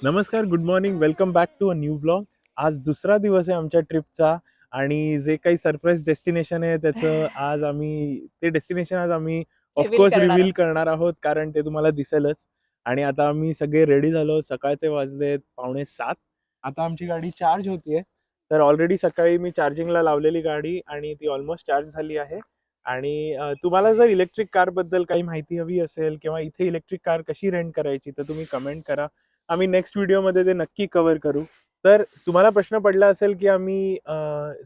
नमस्कार, good morning, welcome back to a new blog. आज दुसरा दिवस आहे आमच्या ट्रिपचा आणि जे काही सरप्राईज डेस्टिनेशन आहे त्याचं ते डेस्टिनेशन आज आम्ही रिव्हील ऑफकोर्स करणार रिव्हील आहोत. करणार आहोत, कारण ते तुम्हाला दिसेलच. आणि आता आम्ही सगळे रेडी झालो. सकाळचे वाजलेत 6:45. आता आमची गाडी चार्ज होतीये. तर ऑलरेडी सकाळी मी चार्जिंगला लावलेली गाडी आणि ती ऑलमोस्ट चार्ज झाली आहे. आणि तुम्हाला जर इलेक्ट्रिक कारबद्दल काही माहिती हवी असेल किंवा इथे इलेक्ट्रिक कार कशी रेंट करायची तर तुम्ही कमेंट करा. आम्ही नेक्स्ट व्हिडिओमध्ये ते नक्की कव्हर करू. तर तुम्हाला प्रश्न पडला असेल की आम्ही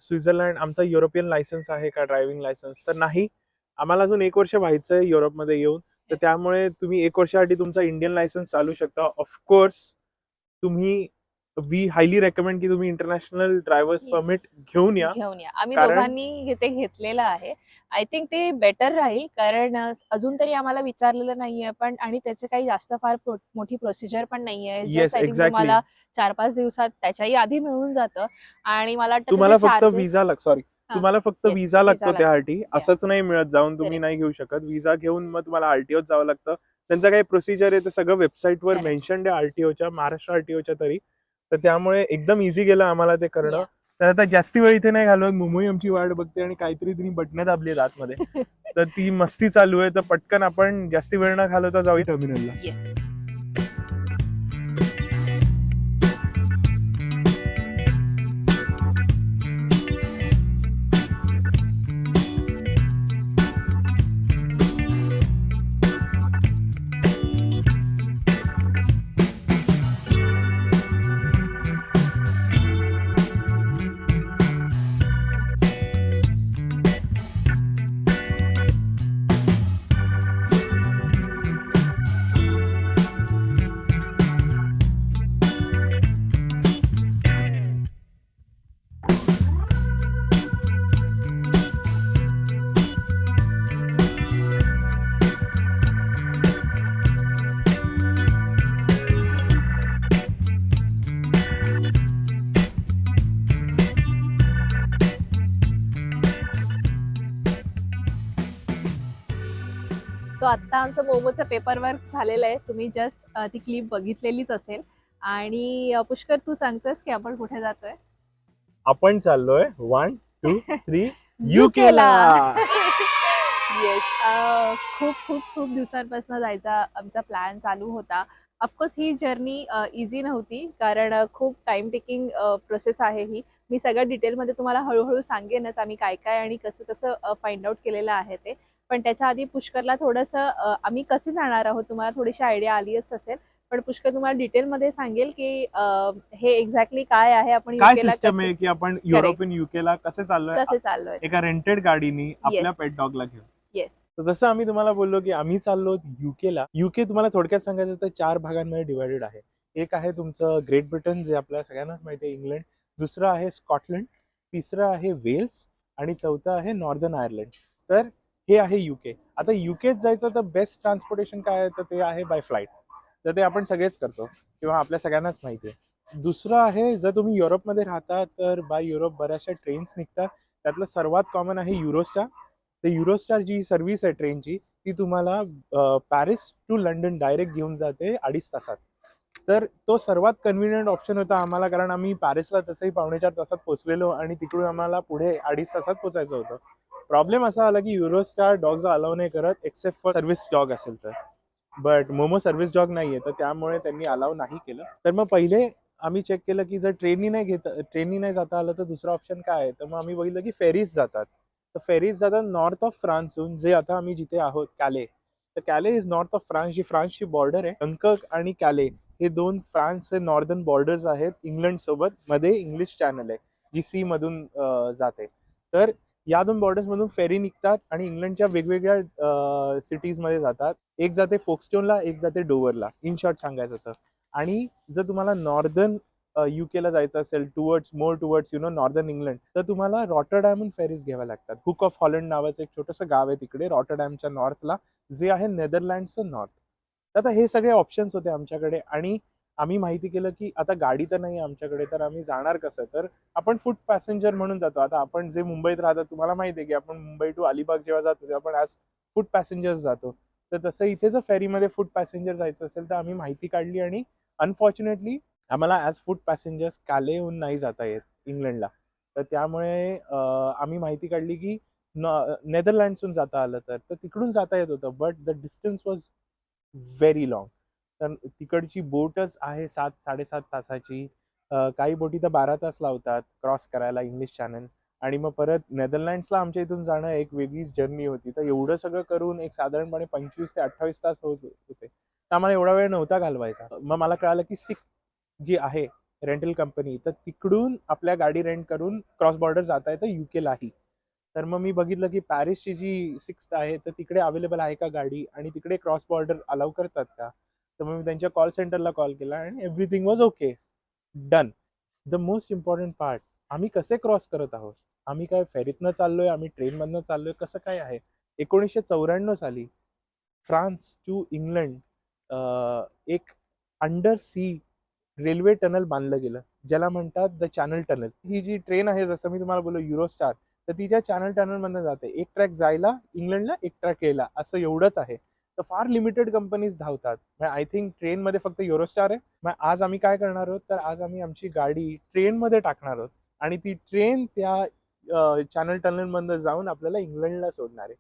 स्वित्झर्लंड, आमचा युरोपियन लायसन्स आहे का ड्रायव्हिंग लायसन्स? तर नाही. आम्हाला अजून 1 वर्ष व्हायचंय युरोपमध्ये येऊन. तर Yes. त्यामुळे तुम्ही 1 वर्षासाठी तुमचा इंडियन लायसन्स चालू शकता. ऑफकोर्स तुम्ही वी हायली रेकमेंड की तुम्ही इंटरनॅशनल ड्रायव्हर्स येस, परमिट घेऊन या. घेऊन या. आम्ही कारण दोघांनी ते घेतलेलं आहे. आय थिंक ते बेटर राहील, कारण अजून तरी आम्हाला विचारलेलं नाहीये पण, आणि त्याचे काही जास्त फार मोठी प्रोसिजर पण नाहीये. Yes, just I think exactly. तुम्हाला 4-5 दिवसात त्याच्याही आधी मिळून जातं. आणि मला वाटतं त्याचे तुम्हाला फक्त चार्जेस. विजा सॉरी, हां. तुम्हाला फक्त येस, विजा व्हिसा लागतो लागतो. त्यासाठी. या, असंच नाही मिळत, जाऊन तुम्ही करेक्ट, नाही घेऊ शकत. विजा घेऊन मग तुम्हाला आरटीओत जावं लागतं. त्यांचं काही प्रोसिजर आहे ते सगळं वेबसाईटवर करेक्ट. मेन्शन्ड आहे, आरटीओच्या, महाराष्ट्र आरटीओच्या तरी. तर त्यामुळे एकदम इझी गेलं आम्हाला ते करणं. या. तर आता जास्ती वेळ इथे नाही घालवत. मुंबई आमची वाट बघते आणि काहीतरी तिने बटणं दाबली आहेत आतमध्ये. तर ती मस्ती चालू आहे. तर पटकन आपण जास्ती वेळ न घालवता जाऊया टर्मिनलला. येस. सो आता आमचं मोमोचं पेपर वर्क झालेलं आहे. तुम्ही जस्ट ती क्लिप बघितलेलीच असेल. आणि पुष्कर, तू सांगतोस की आपण कुठे जातोय? आपण चाललोय 1, 2, 3 युकेला. युकेला. येस. खूप खूप खूप दिवसांपासून जायचा आमचा प्लॅन चालू होता. ऑफकोर्स ही जर्नी इझी नव्हती, कारण खूप टाइम टेकिंग प्रोसेस आहे ही. मी सगळ्या डिटेलमध्ये तुम्हाला हळूहळू सांगेनच आम्ही काय काय आणि कसं कसं फाइंड आउट केलेलं आहे ते. पण त्याच्या आधी पुष्करला थोडंसं आम्ही कसे जाणार आहोत तुम्हाला थोडीशी आयडिया आलीच असेल. पण पुष्कर तुम्हाला डिटेलमध्ये सांगेल की हे एक्झॅक्टली काय आहे, आपण काय युकेला सिस्टम कसे. आहे की आपण करेक्ट. युरोपियन युकेला कसे चाललोय कसे चाललोय. एका रेंटेड गाडीनी आपल्या येस. पेट डॉगला घेऊन. येस. तर जसं आम्ही तुम्हाला बोललो की आम्ही चाललो युकेला. युके तुम्हाला थोडक्यात सांगायचं तर 4 भागांमध्ये डिवायडेड आहे. एक आहे तुमचं ग्रेट ब्रिटन, जे आपल्या सगळ्यांनाच माहिती आहे, इंग्लंड. दुसरं आहे स्कॉटलंड. तिसरं आहे वेल्स. आणि चौथं आहे नॉर्दर्न आयर्लंड. तर हे आहे युके. आता युकेत जायचं तर बेस्ट ट्रान्सपोर्टेशन काय आहे, तर ते आहे बाय फ्लाईट. तर ते आपण सगळेच करतो किंवा आपल्या सगळ्यांनाच माहिती आहे. दुसरं आहे, जर तुम्ही युरोपमध्ये राहता तर बाय युरोप बऱ्याचशा ट्रेन्स निघतात. त्यातलं सर्वात कॉमन आहे युरोस्टार. तर युरोस्टार जी सर्व्हिस आहे ट्रेनची, ती तुम्हाला पॅरिस टू लंडन डायरेक्ट घेऊन जाते 2.5 तासात. तर तो सर्वात कन्व्हिनियंट ऑप्शन होता आम्हाला, कारण आम्ही पॅरिसला तसंही 3.25 तासात पोहोचलेलो आणि तिकडून आम्हाला पुढे 2.5 तासात पोहोचायचं होतं. प्रॉब्लेम असा आला की युरोस्टार डॉग्स अलाव नाही करत एक्सेप्ट फॉर सर्व्हिस डॉग असेल तर. बट मोमो सर्व्हिस डॉग नाहीये, तर त्यामुळे त्यांनी अलाव नाही केलं. तर मग पहिले आम्ही चेक केलं की जर ट्रेननी नाही जाता आलं तर दुसरा ऑप्शन काय आहे. तर मग आम्ही बघितलं की फेरीज जातात. तर फेरीज जातात नॉर्थ ऑफ फ्रान्सहून, जे आता आम्ही जिथे आहोत कॅले. तर Calais is north of France, जी फ्रान्सची बॉर्डर आहे. डंकर्क आणि कॅले हे 2 फ्रान्सचे नॉर्दर्न बॉर्डर्स आहेत इंग्लंड सोबत. मध्ये इंग्लिश चॅनल आहे जी सी मधून जाते. तर या 2 बॉर्डर्स मधून फेरी निघतात आणि इंग्लंडच्या वेगवेगळ्या सिटीज मध्ये जातात. एक जाते फोक्सटोनला, एक जाते डोवरला, इन शॉर्ट सांगायचं तर. आणि जर तुम्हाला नॉर्दर्न युकेला जायचं असेल, टुवर्ड्स नॉर्दर्न इंग्लंड, तर तुम्हाला रॉटरडॅमहून फेरीज घ्याव्या लागतात. हुक ऑफ हॉलंड नावाचं एक छोटंसं गाव आहे तिकडे रॉटरडॅमच्या नॉर्थला, जे आहे नेदरलँडचं नॉर्थ. तर आता हे सगळे ऑप्शन्स होते आमच्याकडे आणि आम्ही माहिती केलं की आता गाडी तर नाही आमच्याकडे, तर आम्ही जाणार कसं? तर आपण फूड पॅसेंजर म्हणून जातो. आता आपण जे मुंबईत राहतात तुम्हाला माहिती आहे की आपण मुंबई टू अलिबाग जेव्हा जातो तेव्हा आपण ॲज फूड पॅसेंजर्स जातो. तर तसं इथे जर फेरीमध्ये फूड पॅसेंजर जायचं असेल तर आम्ही माहिती काढली आणि अनफॉर्च्युनेटली आम्हाला ॲज फूड पॅसेंजर्स कालेहून नाही जाता येत इंग्लंडला. तर त्यामुळे आम्ही माहिती काढली की नेदरलँड्सहून जाता आलं तर तिकडून जाता येत होतं, but the distance was very long. तर तिकडची बोटच आहे 7-7.5 तासाची. काही बोटी तर 12 तास लावतात क्रॉस करायला इंग्लिश चॅनल. आणि मग परत नेदरलँड्सला आमच्या इथून जाणं एक वेगळीच जर्नी होती. तर एवढं सगळं करून एक साधारणपणे 25 ते 28 तास होत होते. तर आम्हाला एवढा वेळ नव्हता घालवायचा. मग मला कळालं की सिक्स जी आहे रेंटल कंपनी, तर तिकडून आपल्या गाडी रेंट करून क्रॉस बॉर्डर जाता येतं युकेलाही. तर मग मी बघितलं की पॅरिसची जी सिक्स्थ आहे तर तिकडे अवेलेबल आहे का गाडी आणि तिकडे क्रॉस बॉर्डर अलाउ करतात का. तर मग मी त्यांच्या कॉल सेंटरला कॉल केला आणि everything was okay, done. The most important part, आम्ही कसे क्रॉस करत आहोत, आम्ही काय फेरीतनं चाललोय, आम्ही ट्रेनमधनं चाललोय, कसं काय आहे. 1994 साली फ्रान्स टू इंग्लंड एक अंडर सी रेल्वे टनल बांधलं गेलं, ज्याला म्हणतात द चॅनल टनल. ही जी ट्रेन आहे, जसं मी तुम्हाला बोललो युरोस्टार, तर तिच्या चॅनल टनल मधनं जाते. एक ट्रॅक जायला इंग्लंडला, एक ट्रॅक यायला, असं एवढंच आहे. तर फार लिमिटेड कंपनीज धावतात. आय थिंक ट्रेनमध्ये फक्त युरोस्टार आहे. मग आज आम्ही काय करणार आहोत, तर आज आम्ही आमची गाडी ट्रेनमध्ये टाकणार आहोत आणि ती ट्रेन त्या चॅनल टनल मधनं जाऊन आपल्याला इंग्लंडला सोडणार आहे.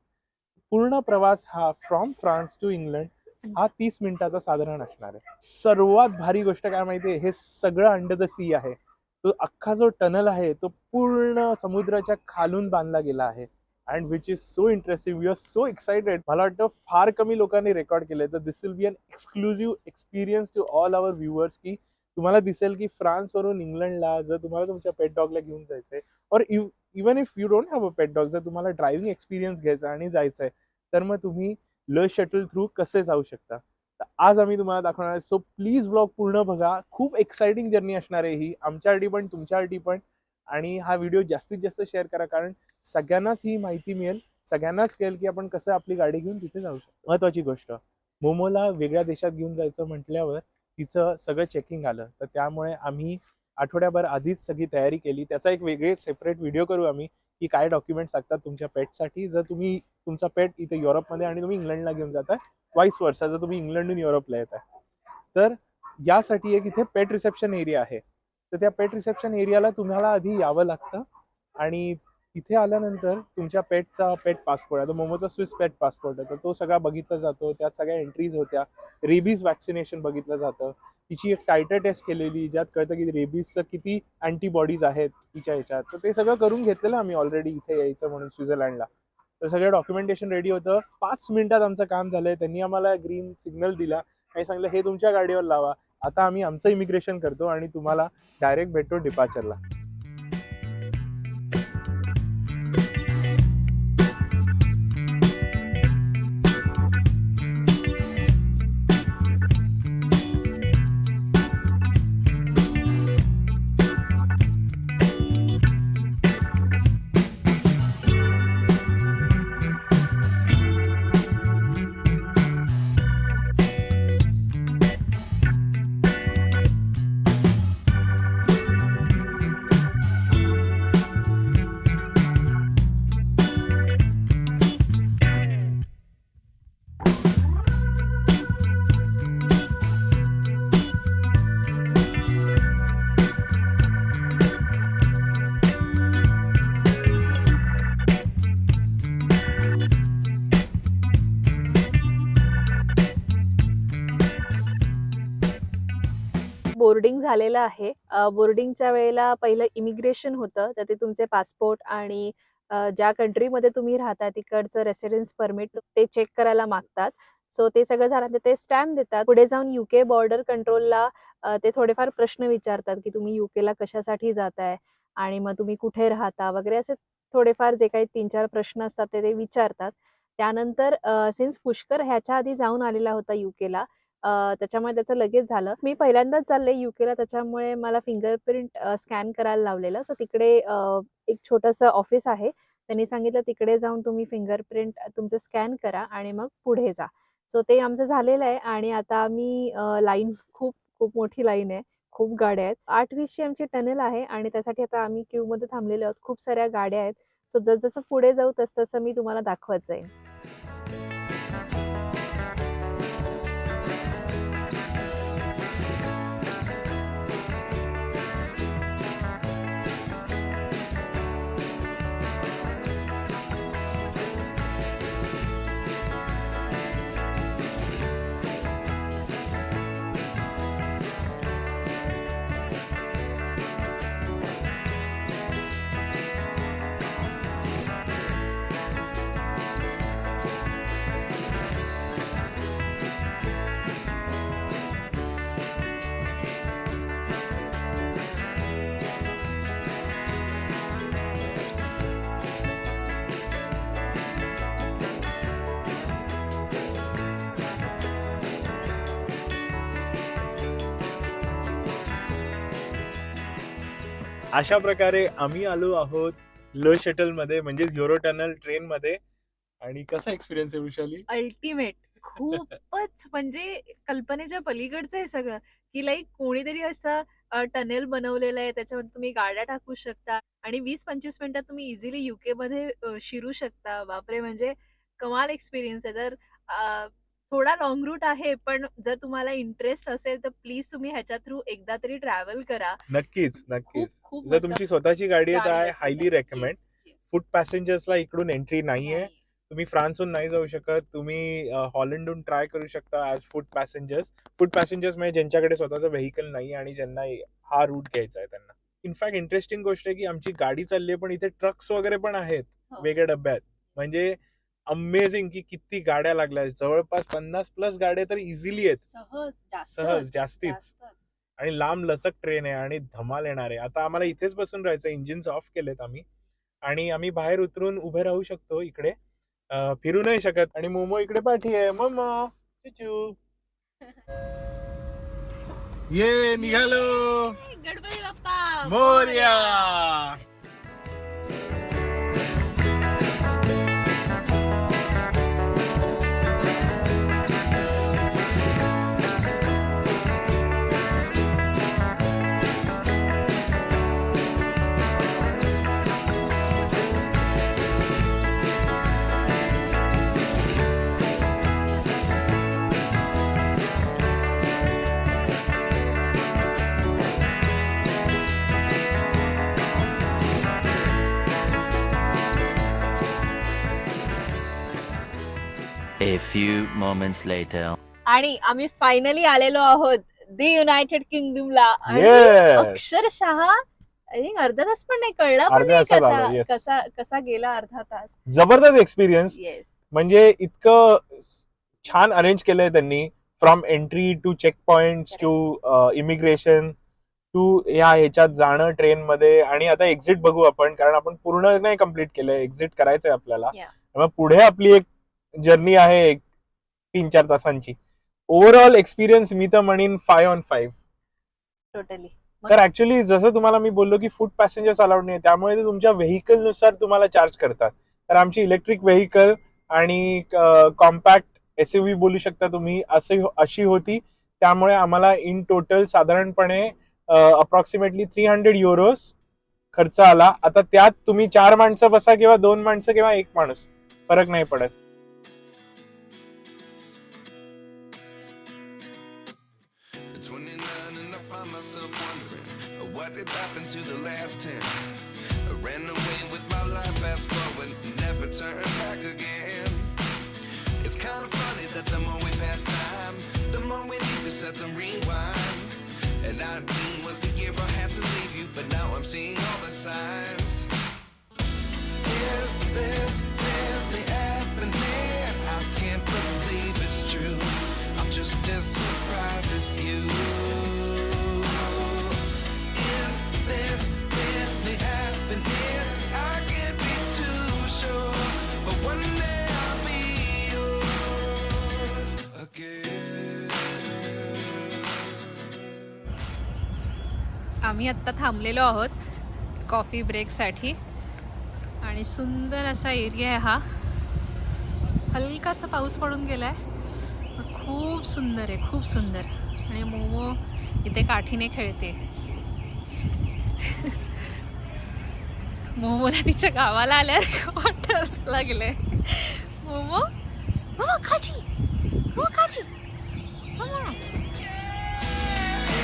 पूर्ण प्रवास हा फ्रॉम फ्रान्स टू इंग्लंड हा 30 मिनिटाचा साधारण असणार आहे. सर्वात भारी गोष्ट काय माहितीये, हे सगळं अंडर द सी आहे. तो अख्खा जो टनल आहे तो पूर्ण समुद्राच्या खालून बांधला गेला आहे. And which is so interesting, we are so excited. मला वाटतं फार कमी लोकांनी रेकॉर्ड केलंय. तर this will be an exclusive experience to all our viewers, की तुम्हाला दिसेल की फ्रान्सवरून इंग्लंडला जर तुम्हाला तुमच्या पेट डॉगला घेऊन जायचंय, और even if you don't have a pet dog, जर तुम्हाला ड्रायव्हिंग एक्सपिरियन्स घ्यायचा आणि जायचंय, तर मग तुम्ही ल शटल थ्रू कसे जाऊ शकता. तर आज आम्ही तुम्हाला दाखवणार आहे. सो प्लीज व्लॉग पूर्ण बघा. खूप एक्साइटिंग जर्नी असणार आहे ही, आमच्यासाठी पण तुमच्यासाठी पण. आणि हा व्हिडिओ जास्तीत जास्त शेअर करा, कारण सगळ्यांनाच ही माहिती मिळेल, सगळ्यांनाच कळेल की आपण कसं आपली गाडी घेऊन तिथे जाऊ शकतो. महत्वाची गोष्ट, मोमोला वेगळ्या देशात घेऊन जायचं म्हटल्यावर तिचं सगळं चेकिंग आलं. तर त्यामुळे आम्ही आठवड्याभर आधीच सगळी तयारी केली. त्याचा एक वेगळे सेपरेट व्हिडिओ करू आम्ही, की काय डॉक्युमेंट्स लागतात तुमच्या पेटसाठी, जर तुम्ही तुमचा पेट इथे युरोपमध्ये आणि तुम्ही इंग्लंडला घेऊन जाताय, वाईस वर्सा जर तुम्ही इंग्लंडहून युरोपला येत आहे. तर यासाठी एक इथे पेट रिसेप्शन एरिया आहे. तर त्या पेट रिसेप्शन एरियाला तुम्हाला आधी यावं लागतं आणि तिथे आल्यानंतर तुमच्या पेटचा पेट पासपोर्ट, आता मोमोचा स्विस पेट पासपोर्ट आहे, तर तो सगळा बघितला जातो. त्यात सगळ्या एंट्रीज होत्या. रेबीज वॅक्सिनेशन बघितलं जातं. तिची एक टायटर टेस्ट केलेली, ज्यात कळतं की रेबीजचं किती अँटीबॉडीज आहेत तिच्या ह्याच्यात. तर ते सगळं करून घेतलेलं आम्ही ऑलरेडी इथे यायचं म्हणून स्वित्झर्लंडला. तर सगळं डॉक्युमेंटेशन रेडी होतं. 5 मिनिटात आमचं काम झालंय. त्यांनी आम्हाला ग्रीन सिग्नल दिला आणि सांगितलं हे तुमच्या गाडीवर लावा. आता आम्ही आमचं इमिग्रेशन करतो आणि तुम्हाला डायरेक्ट भेटतो डिपार्चरला. बोर्डिंग झालेलं आहे. बोर्डिंगच्या वेळेला पहिलं इमिग्रेशन होतं, तर ते तुमचे पासपोर्ट आणि ज्या कंट्रीमध्ये तुम्ही राहता तिकडचं रेसिडेन्स परमिट ते चेक करायला मागतात. सो ते सगळं झालं ते स्टॅम्प देतात. पुढे जाऊन युके बॉर्डर कंट्रोलला ते थोडेफार प्रश्न विचारतात, की तुम्ही युकेला कशासाठी जाताय आणि मग तुम्ही कुठे राहता वगैरे, असे थोडेफार जे काही 3-4 प्रश्न असतात ते विचारतात. त्यानंतर सिन्स पुष्कर ह्याच्या आधी जाऊन आलेला होता युकेला, त्याच्यामुळे त्याचं लगेच झालं. मी पहिल्यांदाच चालले युकेला, त्याच्यामुळे मला फिंगरप्रिंट स्कॅन करायला लावलेलं. सो तिकडे एक छोटंसं ऑफिस आहे. त्यांनी सांगितलं तिकडे जाऊन तुम्ही फिंगरप्रिंट तुमचं स्कॅन करा आणि मग पुढे जा. सो ते आमचं झालेलं आहे आणि आता आम्ही लाईन खूप खूप मोठी लाईन आहे. खूप गाड्या आहेत. 8:20 ची आमची टनेल आहे आणि त्यासाठी आता आम्ही क्यूमध्ये थांबलेलो आहोत. खूप साऱ्या गाड्या आहेत. सो जसं पुढे जाऊ तसं मी तुम्हाला दाखवत जाईन. अशा प्रकारे आम्ही आलो आहोत लो शटल मध्ये म्हणजे युरो टनल ट्रेन मध्ये. आणि कसा एक्सपिरियन्स आहे वृषाली? अल्टिमेट. खूपच म्हणजे कल्पनेच्या पलीकडचं आहे सगळं, की लाईक कोणीतरी असं टनेल बनवलेलं आहे, त्याच्यामध्ये तुम्ही गाड्या टाकू शकता आणि 20-25 मिनिटात तुम्ही इझिली युके मध्ये शिरू शकता. बापरे, म्हणजे कमाल एक्सपिरियन्स आहे. जर थोडा लॉंग रूट आहे, पण जर तुम्हाला इंटरेस्ट असेल तर प्लीज तुम्ही ह्याच्या थ्रू एकदा तरी ट्रॅव्हल करा. नक्कीच खूप नक्कीच. खूप जर मस्त तुमची स्वतःची गाडी आहे तर गाडी आय असेल हायली तर. रेकमेंड. Yes, yes. फूट पॅसेंजर्सला इकडून एंट्री नाहीये. नाही. तुम्ही फ्रान्सहून नाही जाऊ शकत. तुम्ही हॉलंडहून ट्राय करू शकता ॲज फूट पॅसेंजर्स. फूट पॅसेंजर्स म्हणजे ज्यांच्याकडे स्वतःचं व्हेकल नाही आणि ज्यांना हा रूट घ्यायचा आहे त्यांना. इनफॅक्ट इंटरेस्टिंग गोष्ट आहे की आमची गाडी चालली आहे पण इथे ट्रक्स वगैरे पण आहेत हो. वेगळ्या डब्यात. म्हणजे अमेझिंग की किती गाड्या लागल्या. जवळपास 50+ गाड्या तर इझिली आहेत. सहज जास्तीच. जास्तच. आणि लांब लचक ट्रेन आहे आणि धमाल येणार आहे. आता आम्हाला इथेच बसून राहायचं. इंजिन्स ऑफ केलेत आम्ही आणि आम्ही बाहेर उतरून उभे राहू शकतो इकडे. फिरू नाही शकत. आणि मोमो इकडे पाठी आहे. मोमो चुचू ये निघालो. Ganpati Bappa Morya. A few moments later. आणि आम्ही फायनली आलेलो आहोत दी युनायटेड किंगडमला. आणि Yes. अक्षरशः I think अर्धा तास पण नाही कळला पण अर्ध्या नाही तासात आलो, yes. कसा कसा गेला अर्धा तास. जबरदस्त एक्सपिरियन्स. येस. म्हणजे इतकं छान अरेंज केलंय त्यांनी. From entry to checkpoint to immigration to ह्याच्यात जाणं ट्रेन मध्ये. आणि आता एक्झिट बघू आपण कारण आपण पूर्ण नाही कम्प्लीट केलंय. एक्झिट करायचंय आपल्याला. मग पुढे आपली एक जर्नी आहे 3-4 तासांची. ओव्हरऑल एक्सपिरियन्स मी तर म्हणेन 5 on 5. टोटली. तर ऍक्च्युली जसं तुम्हाला मी बोललो की फूट पॅसेंजर्स अलाउड नाही त्यामुळे ते तुमच्या व्हेकल नुसार तुम्हाला चार्ज करतात. तर आमची इलेक्ट्रिक व्हेकल आणि कॉम्पॅक्ट SUV बोलू शकता तुम्ही अशी होती. त्यामुळे आम्हाला इन टोटल साधारणपणे अप्रॉक्सिमेटली 300 युरोज खर्च आला. आता त्यात तुम्ही 4 माणसं बसा किंवा 2 माणसं किंवा 1 माणूस फरक नाही पडत. What did happen to the last 10? I ran away with my life, fast forward, never turn back again. It's kind of funny that the more we pass time, the more we need to set them rewind. And 19 was the year I had to leave you, but now I'm seeing all the signs. Is this really happening? I can't believe it's true. I'm just as surprised as you. This really happening? I can't be too sure, but one day I'll be yours again. आम्ही आत्ता थांबलेलो आहोत coffee ब्रेकसाठी आणि सुंदर असा area आहे हा. हलकासा पाऊस पडून गेलाय पण खूप सुंदर आहे, खूप सुंदर. आणि मोमो इथे काठीने खेळते. मोमोला तिच्या गावाला आल्यावर वाटायला लागले. मोमो मोमो काठी, मोमो काठी, momo.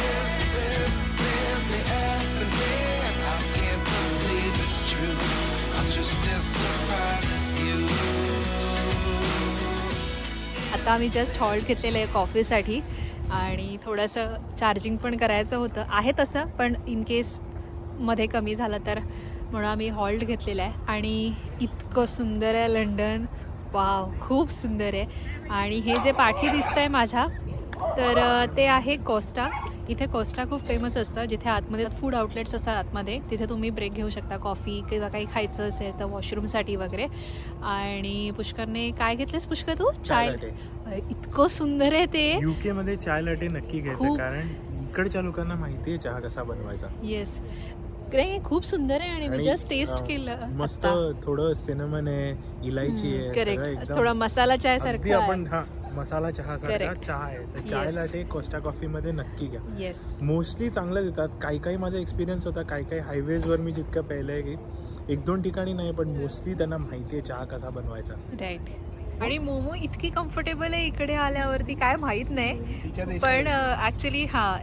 Is this really happening? I can't believe it's true. I'm just as surprised as you. आता आम्ही जस्ट हॉल्ट घेतलेलं आहे कॉफीसाठी आणि थोडंसं चार्जिंग पण करायचं होतं. आहे तसं पण इन केस मध्ये कमी झालं तर म्हणून आम्ही हॉल्ट घेतलेला आहे. आणि इतकं सुंदर आहे लंडन. वाव, खूप सुंदर आहे. आणि हे जे पाठी दिसतं आहे माझ्या तर ते आहे कोस्टा. इथे कोस्टा खूप फेमस असतं जिथे आतमध्ये फूड आउटलेट्स असतात आतमध्ये. तिथे तुम्ही ब्रेक घेऊ शकता कॉफी किंवा काही खायचं असेल तर वॉशरूमसाठी वगैरे. आणि पुष्करने काय घेतलेस पुष्कर तू? चाय. इतकं सुंदर आहे ते. UK मध्ये चाय लाटे नक्की घ्यायचं खूप. कारण इकडच्या लोकांना माहिती आहे चहा कसा बनवायचा. येस. नाही खूप सुंदर आहे आणि मी आणि, जस्ट टेस्ट केलं मस्त आता. थोडं सिनेमन आहे, इलायची आहे, सगळं करेक्ट, एकदम थोडा मसाला चाय अगदी सारखा आपण मसाला चहा सारखा Correct. चहा आहे. तर Yes. चायला ते कोस्टा कॉफी मध्ये नक्की घ्या. येस. मोस्टली चांगलं देतात. काही माझा एक्सपिरियन्स होता, काही हायवेजवर मी जितकं पाहिलंय की 1-2 ठिकाणी नाही, पण मोस्टली त्यांना माहिती आहे चहा कसा बनवायचा. राईट. आणि मोमो इतकी कम्फर्टेबल आहे इकडे आल्यावरती काय माहित नाही, तिच्या पण देशात ॲक्च्युली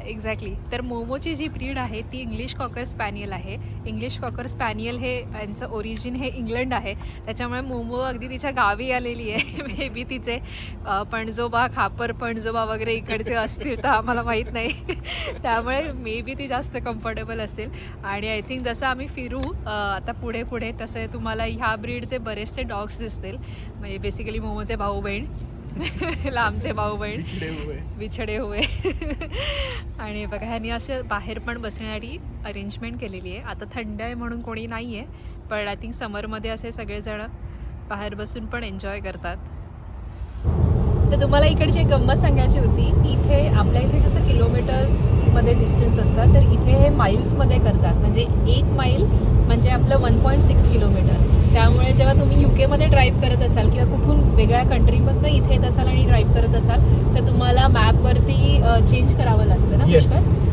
एक्झॅक्टली. तर मोमोची जी ब्रीड आहे ती इंग्लिश कॉकर स्पॅनियल आहे. इंग्लिश कॉकर स्पॅनियल हे यांचं ओरिजिन हे इंग्लंड आहे, त्याच्यामुळे मोमो अगदी तिच्या गावी आलेली आहे. मे बी तिचे पणजोबा, खापर पणजोबा वगैरे इकडचे असतील तर आम्हाला माहीत नाही. त्यामुळे मे बी ती जास्त कम्फर्टेबल असेल. आणि आय थिंक जसं आम्ही फिरू आता पुढे पुढे तसे तुम्हाला ह्या ब्रीडचे बरेचसे डॉग्स दिसतील, म्हणजे बेसिकली मोमोचे भाऊ बहीण, लांबचे भाऊ बहीण, बिछडे हुए. आणि बघा ह्यांनी असं बाहेर पण बसण्यासाठी अरेंजमेंट केलेली आहे. आता थंड आहे म्हणून कोणी नाही आहे, पण आय थिंक समरमध्ये असे सगळेजण बाहेर बसून पण एन्जॉय करतात. तर तुम्हाला इकडची एक गंमत सांगायची होती. इथे आपल्या इथे कसं किलोमीटर्समध्ये डिस्टन्स असतात, तर इथे हे माईल्समध्ये करतात. म्हणजे 1 माईल म्हणजे आपलं 1.6 किलोमीटर. त्यामुळे जेव्हा तुम्ही UK मध्ये ड्राईव्ह करत असाल किंवा कुठून वेगळ्या कंट्रीमधनं इथे येत असाल आणि ड्राईव्ह करत असाल, तर तुम्हाला मॅपवरती चेंज करावं लागतं ना. येस.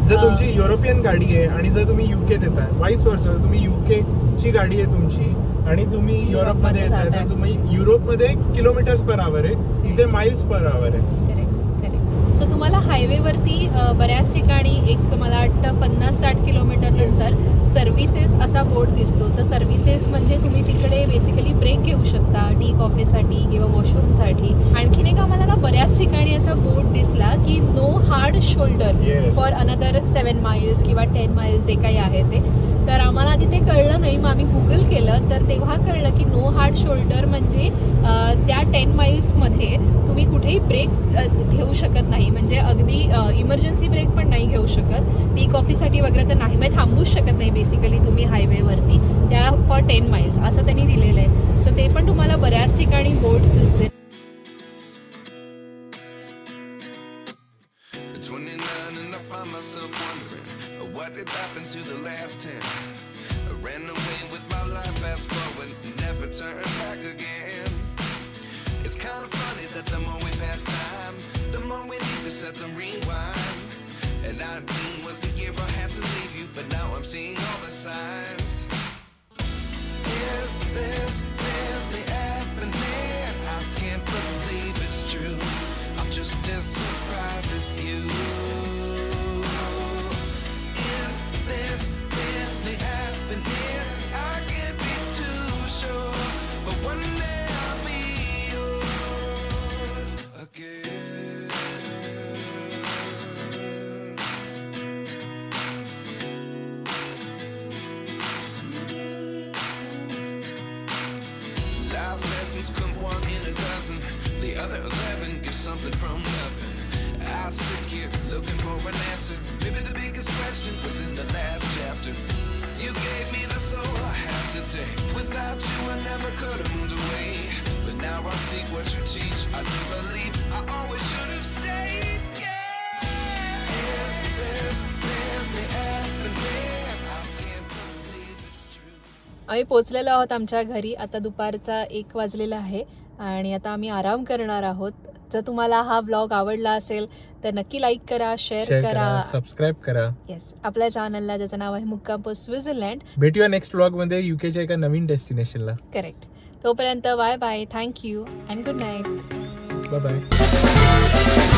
जर तुमची Yes. युरोपियन गाडी आहे आणि जर तुम्ही युकेत येत आहे, वाईस वर्सा, तुम्ही UK ची गाडी आहे तुमची आणि तुम्ही युरोपमध्ये येत आहे, जाताय. तर तुम्ही युरोपमध्ये किलोमीटर्स पर आवर आहे, इथे माइल्स पर आवर आहे. करेक्ट. सो तुम्हाला हायवेवरती बऱ्याच ठिकाणी एक मला वाटतं 50-60 किलोमीटर नंतर सर्व्हिसेस असा बोर्ड दिसतो. तर सर्व्हिसेस म्हणजे तुम्ही तिकडे बेसिकली ब्रेक घेऊ शकता टी कॉफीसाठी किंवा वॉशरूमसाठी. आणखीन एक आम्हाला ना बऱ्याच ठिकाणी असा बोर्ड दिसला की no hard shoulder Yes. For another 7 miles किंवा 10 माइल्स जे काही आहे ते. तर आम्हाला आधी ते कळलं नाही, मग आम्ही गुगल केलं तर तेव्हा कळलं की नो हार्ड शोल्डर म्हणजे त्या 10 माइल्समध्ये तुम्ही कुठेही ब्रेक घेऊ शकत नाही. म्हणजे अगदी इमर्जन्सी ब्रेक पण नाही घेऊ शकत. टी कॉफीसाठी वगैरे तर नाही, म्हणजे थांबूच शकत नाही बेसिकली तुम्ही हायवेवरती त्या फॉर 10 माइल्स असं त्यांनी दिलेलं आहे. सो ते पण तुम्हाला बऱ्याच ठिकाणी बोर्ड्स दिसतील. At 29 and I find myself wondering what did happen to the last 10. I ran away with my life, fast forward, never turn back again. It's kind of funny that the more we pass time, the more we need to set them rewind. And 19 was the year I had to leave you, but now I'm seeing all the signs. Is this really happening? I can't believe it's true. I'm just as surprised as you. Is this really happening? I can't be too sure, but one day I'll be yours again. Life lessons come 1 in a dozen. The other 11 get something from nothing. I sit here looking for an answer. Maybe the biggest question was in the last chapter. You gave me the soul I have today. Without you I never could have moved away. But now I see what you teach. I do believe I always should have stayed. Yeah. Is this really happening? I can't believe it's true. आम्ही पोचलेलो आहोत आमच्या घरी. आता दुपारचा 1 वाजलेला आहे आणि आता आम्ही आराम करणार आहोत. जर तुम्हाला हा व्लॉग आवडला असेल तर नक्की लाईक करा, शेअर करा, सबस्क्राईब करा. येस, आपल्या चॅनलला ज्याचं नाव आहे मुक्काम पोस्ट स्वित्झर्लंड. भेटूया नेक्स्ट व्लॉग मध्ये युकेच्या एका नवीन डेस्टिनेशनला. करेक्ट. तोपर्यंत bye bye, thank you and good night. Bye bye.